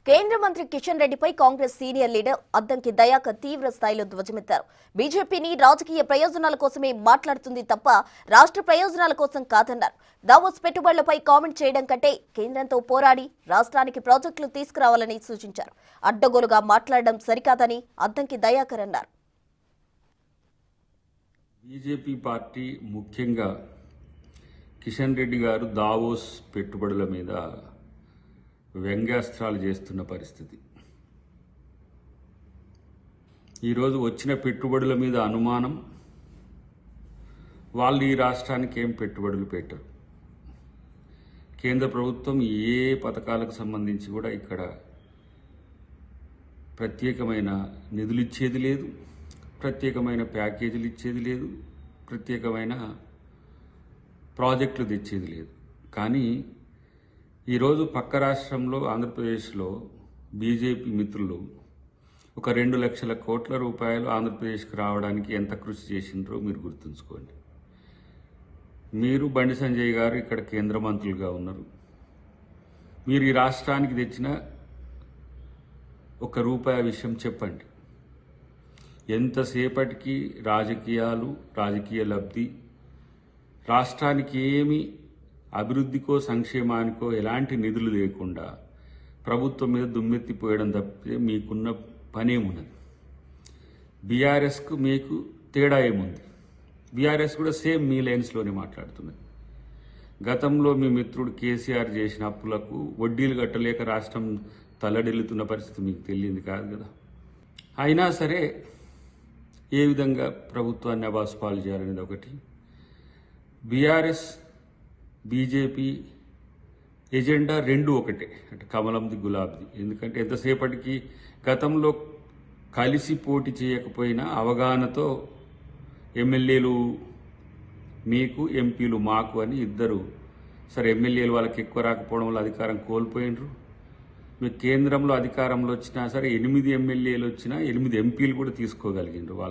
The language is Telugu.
కేంద్ర మంత్రి కిషన్ రెడ్డిపై కాంగ్రెస్ సీనియర్ లీడర్ అద్దంకి దయాకర్ తీవ్ర స్థాయిలో ధ్వజమెత్తారు. బీజేపీని రాజకీయ ప్రయోజనాల కోసమే మాట్లాడుతుంది తప్ప రాష్ట్ర ప్రయోజనాల కోసం కాదన్నారు. దావోస్ పెట్టుబడులపై కామెంట్ చేయడం కంటే కేంద్రంతో పోరాడి రాష్ట్రానికి ప్రాజెక్టులు తీసుకురావాలని సూచించారు. అడ్డగోలుగా మాట్లాడడం సరికాదని అద్దంకి దయాకర్ అన్నారు. బీజేపీ పార్టీ ముఖ్యంగా కిషన్ రెడ్డి గారు దావోస్ పెట్టుబడుల మీద వ్యంగ్యాస్త్రాలు చేస్తున్న పరిస్థితి. ఈరోజు వచ్చిన పెట్టుబడుల మీద అనుమానం, వాళ్ళు ఈ రాష్ట్రానికి ఏం పెట్టుబడులు పెట్టరు. కేంద్ర ప్రభుత్వం ఏ పథకాలకు సంబంధించి కూడా ఇక్కడ ప్రత్యేకమైన నిధులు ఇచ్చేది లేదు, ప్రత్యేకమైన ప్యాకేజీలు ఇచ్చేది లేదు, ప్రత్యేకమైన ప్రాజెక్టులు తెచ్చేది లేదు. కానీ ఈరోజు పక్క రాష్ట్రంలో ఆంధ్రప్రదేశ్లో బీజేపీ మిత్రులు ఒక 2 లక్షల కోట్ల రూపాయలు ఆంధ్రప్రదేశ్కి రావడానికి ఎంత కృషి చేసిండ్రో మీరు గుర్తుంచుకోండి. మీరు బండి సంజయ్ గారు ఇక్కడ కేంద్ర మంత్రులుగా ఉన్నారు. మీరు ఈ రాష్ట్రానికి తెచ్చిన ₹1 విషయం చెప్పండి. ఎంతసేపటికి రాజకీయ లబ్ధి, రాష్ట్రానికి ఏమి అభివృద్ధికో సంక్షేమానికో ఎలాంటి నిధులు లేకుండా ప్రభుత్వం మీద దుమ్మెత్తిపోయడం తప్పితే మీకున్న పనేమున్నది? బీఆర్ఎస్కు మీకు తేడా ఏముంది? బీఆర్ఎస్ కూడా సేమ్ మీ లైన్స్లోనే మాట్లాడుతున్నది. గతంలో మీ మిత్రుడు కేసీఆర్ చేసిన అప్పులకు వడ్డీలు కట్టలేక రాష్ట్రం తల్లడిల్లుతున్న పరిస్థితి మీకు తెలియంది కాదు కదా. అయినా సరే ఏ విధంగా ప్రభుత్వాన్ని అబాసుపాలు చేయాలనేది ఒకటి. బీఆర్ఎస్ బీజేపీ ఎజెండా రెండు ఒకటే, అంటే కమలంది గులాబ్ది. ఎందుకంటే ఎంతసేపటికి గతంలో కలిసి పోటీ చేయకపోయినా అవగాహనతో ఎమ్మెల్యేలు మీకు, ఎంపీలు మాకు అని ఇద్దరు, సరే ఎమ్మెల్యేలు వాళ్ళకి ఎక్కువ రాకపోవడం వల్ల అధికారం కోల్పోయినరు. మీకు కేంద్రంలో అధికారంలో వచ్చినా సరే 8 ఎమ్మెల్యేలు వచ్చినా 8 ఎంపీలు కూడా తీసుకోగలిగినారు వాళ్ళు.